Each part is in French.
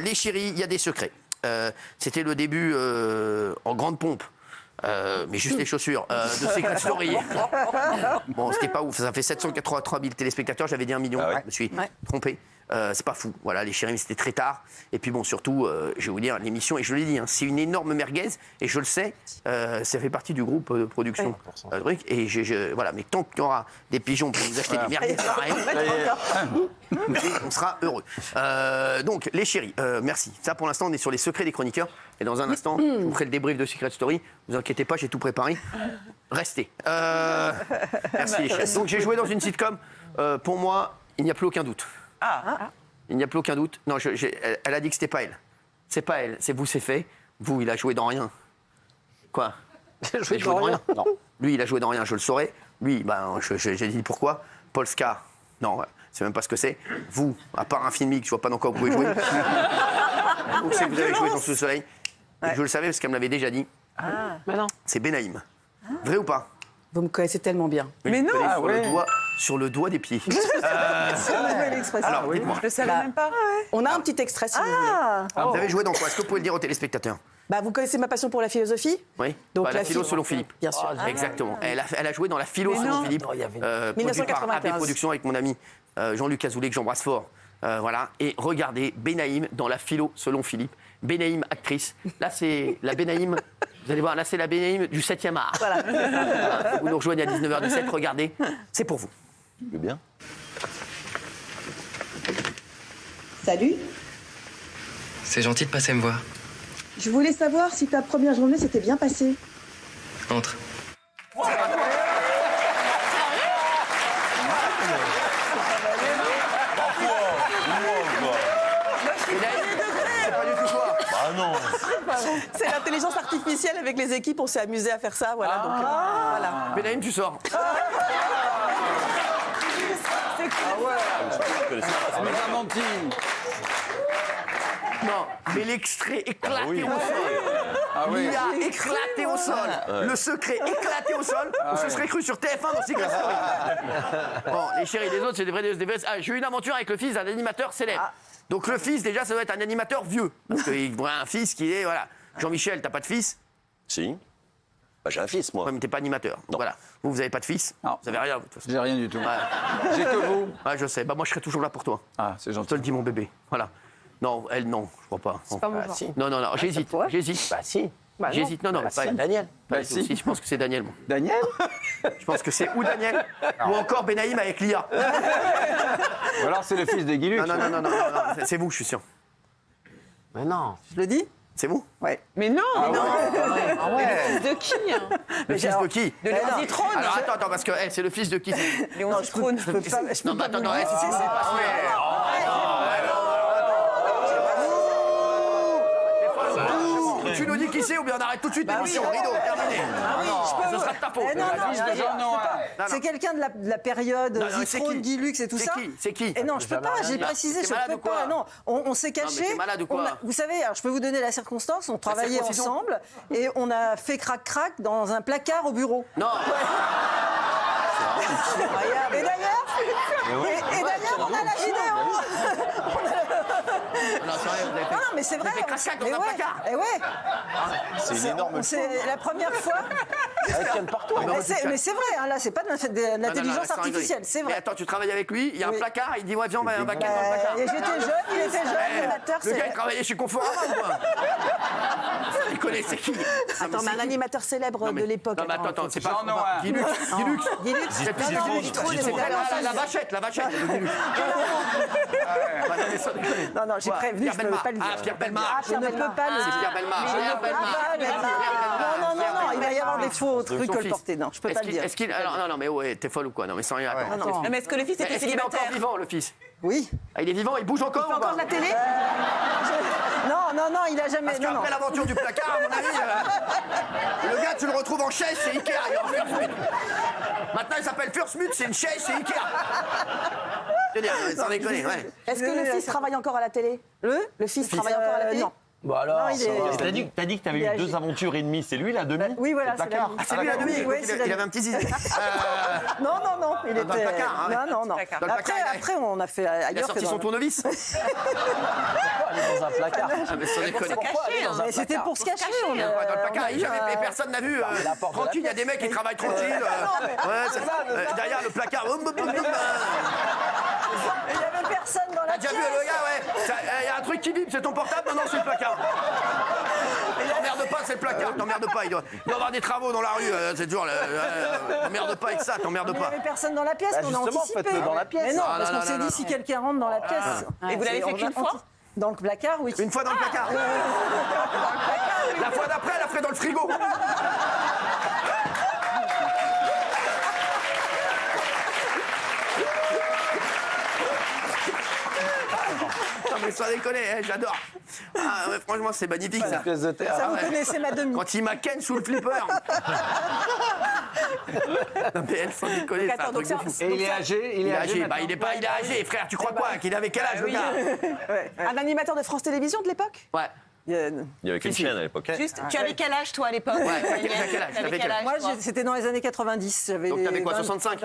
les chéris, il y a des secrets. C'était le début en grande pompe. Mais juste les chaussures de Secret Story. Bon, c'était pas ouf. Ça fait 783 000 téléspectateurs. J'avais dit 1 million. Je me suis trompé. C'est pas fou. Voilà, les chéris, c'était très tard. Et puis bon, surtout, je vais vous dire, l'émission, et je l'ai dit, hein, c'est une énorme merguez. Et je le sais, ça fait partie du groupe de production. Et voilà, mais tant qu'il y aura des pigeons pour nous acheter des merguez, on sera heureux. Donc, les chéris, merci. Ça, pour l'instant, on est sur les secrets des chroniqueurs. Et dans un instant, je vous ferai le débrief de Secret Story. Ne vous inquiétez pas, j'ai tout préparé. Restez. Merci les chéris. Donc, j'ai joué dans une sitcom. Pour moi, il n'y a plus aucun doute. Il n'y a plus aucun doute. Non, elle a dit que c'était pas elle. C'est pas elle. C'est vous, c'est fait. Vous, il a joué dans rien. Quoi? Il a joué dans rien. Non. Lui, il a joué dans rien, je le saurais. Lui, ben, j'ai dit pourquoi. Polska, non, c'est même pas ce que c'est. Vous, à part un filmique, je vois pas dans quoi vous pouvez jouer. Donc, c'est que vous avez joué dans ce soleil. Je le savais parce qu'elle me l'avait déjà dit. C'est Benaïm. Vrai ou pas? Vous me connaissez tellement bien. Mais non, sur le doigt des pieds. C'est une nouvelle expression. Alors, dites-moi. Je ne savais même pas. On a un petit extrait si vous voulez. Vous avez joué dans quoi? Est-ce que vous pouvez le dire aux téléspectateurs? Vous connaissez ma passion pour la philosophie? Oui. Donc la philo selon Philippe. Bien sûr. Exactement. Elle a joué dans la philo selon Philippe. Produit par 1995. AB Productions avec mon ami Jean-Luc Azoulay, que j'embrasse fort. Voilà. Et regardez Benaïm dans la philo selon Philippe. Benaïm, actrice. Là, c'est la Benaïm. Vous allez voir, là, c'est la Benaïm du 7e art. Voilà. Vous nous rejoignez à 19h17. Regardez, c'est pour vous. Je veux bien. Salut, C'est gentil de passer me voir. je voulais savoir si ta première journée s'était bien passée. Entre. C'est pas du tout toi. Ah non. C'est l'intelligence artificielle avec les équipes, on s'est amusé à faire ça. Voilà, donc, voilà. Benaïm, tu sors. Non, mais l'extrait éclaté au sol. Il a éclaté au sol. Le secret éclaté au sol. On se serait cru sur TF1 dans Secret Story. Bon, les chéris des autres, c'est des vrais. J'ai eu une aventure avec le fils d'un animateur célèbre. Donc le fils, déjà, ça doit être un animateur vieux. Parce qu'il voudrait un fils qui est, voilà. Jean-Michel, t'as pas de fils? Si. Bah, j'ai un fils, moi. Ouais, mais t'es pas animateur. Donc voilà. Vous avez pas de fils? Non. Vous avez rien, vous, de toute façon. J'ai rien du tout. Ouais. J'ai que vous. Ouais, je sais. Bah, moi, je serai toujours là pour toi. Ah, c'est Je gentil. te le dis, mon bébé. Voilà. Non, elle, non, je crois pas. C'est pas mon genre. Non, non, non, j'hésite. J'hésite. Bah, si. J'hésite. Non, non, pas elle. Daniel. Pas Bah, elle si. aussi. Je pense que c'est Daniel, moi. Daniel? Je pense que c'est ou Daniel, ou encore Benaïm avec Lia. Ou alors c'est le fils de Guilux. Non, non, non, non, non, non, c'est vous, je suis sûr. Mais non. Je le dis? C'est vous? Ouais. Mais non, Ah ouais. le fils de qui Le fils de qui? De Léon Zitrone. Alors attends, parce que c'est le fils de qui? Léon Zitrone. Je peux pas. Non, mais attends, non, c'est pas vrai. Tu nous dis qui c'est ou bien on arrête tout de suite l'émission, rideau, terminé. Ce sera de ta faute. C'est quelqu'un de la période Non, non, c'est Zitrone, qui? Guilux et tout C'est ça. qui? C'est qui? Et non, je peux pas, j'ai précisé, T'es je malade peux ou quoi? pas. Non, on s'est caché. t'es malade ou quoi? Vous savez, alors, je peux vous donner la circonstance, on travaillait circoncision? ensemble et on a fait crac-crac dans un placard au bureau. Non. Et d'ailleurs, on a la vidéo. Non, sérieux, vous avez fait. Non, mais c'est vrai. Vous avez fait crac-crac dans un placard. Et ouais. C'est une énorme C'est la première fois. Elle tient partout. Mais c'est vrai, hein, là, c'est pas de l'intelligence artificielle, c'est Mais vrai. attends, tu travailles avec lui, il y a un Oui. placard, il dit ouais, viens, on va dans le placard. Et j'étais jeune, il était jeune, l'animateur, Le gars, il c'est... travaillait chez Conforama ou quoi? Il connaît, c'est qui? Attends, mais un animateur célèbre de l'époque. Non, mais attends, c'est pas. Jean-Noël. Guilux. Guilux. C'est Non, non, Zitrone, c'était la vachette, la vachette. Non, non, j'ai prévenu, je ne peux pas le dire. Ah, Pierre Bellemare. Je ne peux pas le C'est dire. Pierre Bellemare. Non, il va y avoir des faux trucs colportés. Non, je peux pas le dire. Est-ce qu'il. Alors, non, mais ouais, t'es folle ou quoi? Non, mais sans rien. Attends. Mais est-ce que le fils était Est-ce qu'il est encore célibataire? vivant, le fils? Oui. Ah, il est vivant, il bouge encore ou Encore pas? de la télé? Non, il a jamais... Parce Non, non. qu'après l'aventure du placard, à mon avis, le gars, tu le retrouves en chaise, c'est Ikea. Il est en Fursmut. Maintenant, il s'appelle Fursmut, c'est une chaise, c'est Ikea. Je veux dire, sans déconner, ouais. Est-ce que le fils travaille encore à la télé? Le fils travaille encore à la télé? Non. Bah alors, Non, il est- t'as dit que t'avais il est eu 2 aventures et demie. C'est lui, la demi? Oui, voilà, Le c'est la placard. demi. Ah, c'est lui la demi, Oui, il c'est la avait un petit zizi. Non, il était... dans le placard, hein, Non. Placard. Dans le placard, Après, on a fait Il a ailleurs que sorti dans... son tournevis. placard. Ah, mais sans déconner. Caché, hein. Mais c'était pour se cacher. Il y a quoi dans le placard et personne n'a vu. la porte de la Tranquille, il y a des mecs qui travaillent tranquille. Derrière le placard. Il n'y avait personne dans la T'as déjà vu le gars, ouais. Il y a un truc qui vibre, c'est ton portable? Non, c'est le placard. T'emmerdes pas, c'est le placard. T'emmerdes pas. Il doit y avoir des travaux dans la rue. C'est toujours. T'emmerdes pas avec ça, t'emmerdes Il n'y pas. avait personne dans la pièce, on a justement, anticipé. faites-le dans la pièce. Mais non, Ah, parce non, qu'on s'est non, dit non. si quelqu'un rentre dans la pièce. Et vous l'avez fait qu'une fois? Dans le placard, oui. Une fois dans le placard. La fois d'après, elle a fait dans le frigo. Non mais sans déconner, hein, j'adore. Ah ouais, franchement c'est magnifique ça. Pièce de théâtre. Ça, vous connaissez ma demi. Quand il m'a ken sous le flipper. Non mais elle sans déconner, c'est un truc de fou. Et il est âgé, Il est âgé, bah il est âgé, frère, tu crois quoi? Qu'il avait quel âge le gars? Un animateur de France Télévisions de l'époque? Ouais. Il y avait qu'une chaîne à l'époque. Juste, tu avais quel âge, toi, à l'époque? Ouais, t'as quel âge? T'avais quel âge, Moi, toi c'était dans les années 90. J'avais Donc t'avais quoi, 20 65?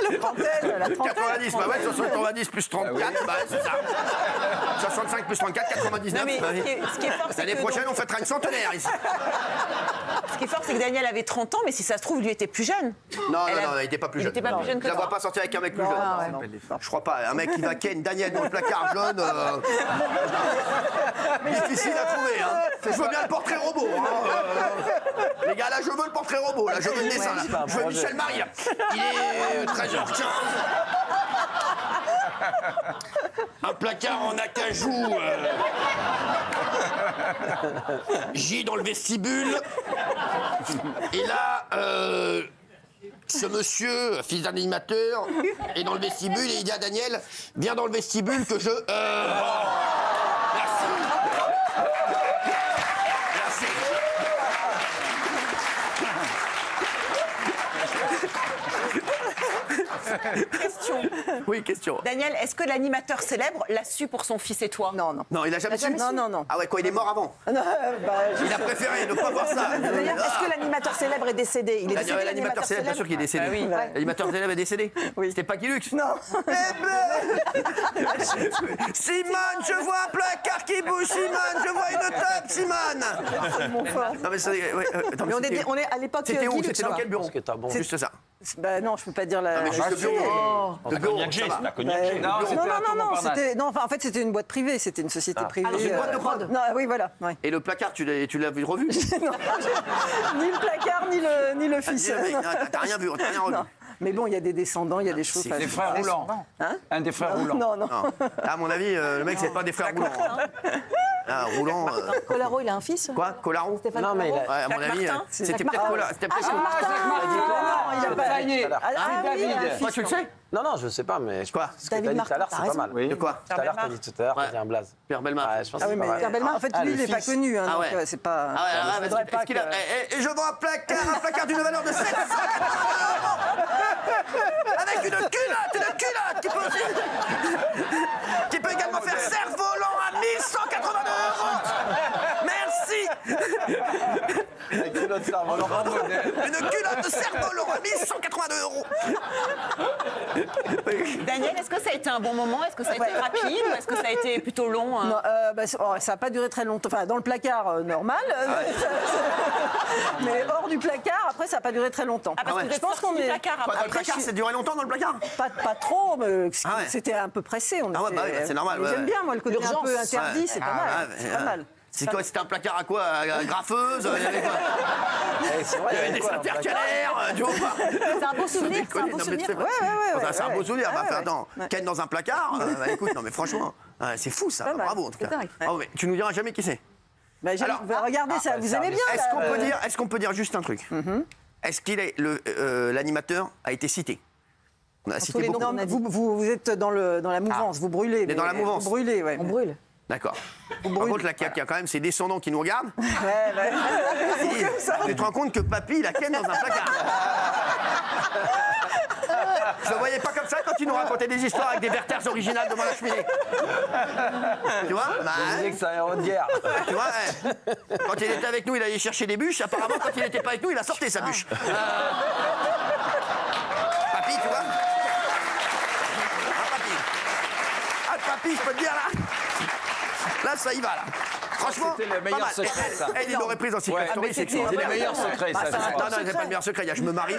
La trentaine. 90, bah ouais, 90 plus 34, bah c'est ça. 65 plus 34, 99. Non, mais bah oui. ce qui est fort, c'est L'année que prochaine, donc, on fêtera une centenaire ici. ce qui est fort, c'est que Daniel avait 30 ans, mais si ça se trouve, lui était plus jeune. Non, Elle a- il était pas plus il jeune. était pas plus jeune que Je la toi. vois pas sortir avec un mec plus Non, jeune. ouais, non. Je crois pas. Un mec qui va ken Daniel dans le placard jaune. Difficile à trouver. Hein. Je veux bien le portrait robot. Hein. Les gars, là, je veux le portrait robot. Là, je veux le dessin. Là. Je veux Michel Marie. Il est 13h15. Un placard en acajou. J dans le vestibule. Et là, ce monsieur, fils d'un animateur, est dans le vestibule et il dit à Daniel, viens dans le vestibule que je... Merci. Merci. Question. Oui, question. Daniel, est-ce que l'animateur célèbre l'a su pour son fils et toi? Non, non. Non, il a jamais su. Non, non, non. Ah ouais, quoi, il est mort avant. Bah, Il a préféré ne pas voir ça. D'ailleurs, est-ce que l'animateur célèbre est décé? Il est décédé, L'animateur célèbre, bien sûr qu'il est décédé. Ah oui. L'animateur célèbre est décédé. Oui. C'était pas Guilux. non. Simone, je vois un placard qui bouge, Simone, je vois une table, Simone. Mon fort. Non mais, attends, Mais c'était- on est à l'époque C'était où? Guilux, C'était dans quoi. quel bureau? Parce que t'as bon. Juste ça. Bah non, je peux pas dire la. Mais juste le bureau. Le bureau, Cognac G, ça va. c'est la Cognac G. Non, c'était Non, à non, Tour non, Montparnasse. c'était. Non, enfin, en fait, c'était une boîte privée, c'était une société privée. Ah, c'est une boîte de prod. Non, oui, voilà. Ouais. Et le placard, tu l'as revu? Ni le placard, ni le fils. T'as rien vu, t'as rien revu. Non. Mais bon, il y a des descendants, il y a des choses. C'est enfin, Des frères roulants. Hein Un des frères roulants. Non, non. Non. À mon avis, le mec, c'est pas des frères roulants. Hein. Ah, roulant. Colaro, il a un fils? Quoi? Colaro? Stéphane Non, mais il Colaro a- Ouais, à mon Jacques avis, Martin c'était Jacques peut-être Martin. Colaro. C'était peut-être Non, il a pas. Ça y est. Ah, C'est oui, David. il a un Toi, fils, tu le sais? Non, non, je sais pas, mais je Quoi? ce que t'as David dit tout à l'heure, Martin, c'est t'as pas mal. raison. De quoi? Tout à l'heure, t'as dit tout à l'heure, Ouais. t'as dit un blaze. Pierre Bellemare. Ouais, je pense Ah que oui, c'est pas mais mal. en fait, Ah, lui, le il n'est pas fils. connu, hein, Ah donc ouais. c'est pas. Ah ouais, je voudrais pas est-ce qu'il a... que- Et je vends un placard d'une valeur de 780 € avec une culotte qui peut également faire cerf-volant à 1182 €. Merci. Avec une autre cerveau. Une culotte de cerf-volant à 1182 €. Daniel, est-ce que ça a été un bon moment? Est-ce que ça a été rapide ou est-ce que ça a été plutôt long? Non, bah, ça n'a pas duré très longtemps. Enfin, dans le placard, normal. Mais hors du placard, après, ça n'a pas duré très longtemps. Ah, parce que vous je êtes pense sorti qu'on du est. placard Quoi, dans après. le placard, c'est duré longtemps dans le placard? Pas trop, mais Ah ouais. c'était un peu pressé. On Ah ouais, était- bah ouais, c'est normal, mais ouais, J'aime ouais. bien, moi, le côté un peu interdit, c'est pas mal. C'est pas mal. C'est quoi? C'était un placard à quoi? À graffeuse? Il y avait quoi? C'est vrai, Il y avait des quoi, intercalaires, tu vois pas? C'est un beau souvenir, c'est un beau souvenir. Ouais, ouais, c'est un beau souvenir. Bah, ouais, attends, ouais. Ken dans un placard, bah, écoute, non mais franchement, c'est fou ça. Pas mal. Bravo en tout cas. C'est dingue. Bravo, mais tu nous diras jamais qui c'est. Bah, Alors, regardez ça, vous aimez bien. Est-ce là, qu'on peut dire juste un truc? Est-ce qu'il est l'animateur a été cité? On a cité les beaucoup. noms. Non, vous êtes dans la mouvance, vous brûlez. est dans la mouvance. Vous brûlez, ouais. On brûle. D'accord. Par contre, là, il y a quand même ses descendants qui nous regardent. Ouais. Tu te rends compte que papy, il a Ken dans un placard. Je le voyais pas comme ça quand il nous racontait des histoires avec des Werthers originales devant la cheminée. Tu vois? Bah, Je disais que c'est un héros de guerre. tu vois, quand il était avec nous, il allait chercher des bûches. Apparemment, quand il n'était pas avec nous, il a sorti sa bûche. Papy, tu vois? thérapie, je peux te dire là. Là, ça y va là. Franchement, C'était le pas meilleur mal. secret, ça. Elle, il l'aurait pris dans Secret Ouais. Story, c'est C'est le meilleur secret, ça. Non, non, c'est pas le meilleur secret. Il y a je me marie.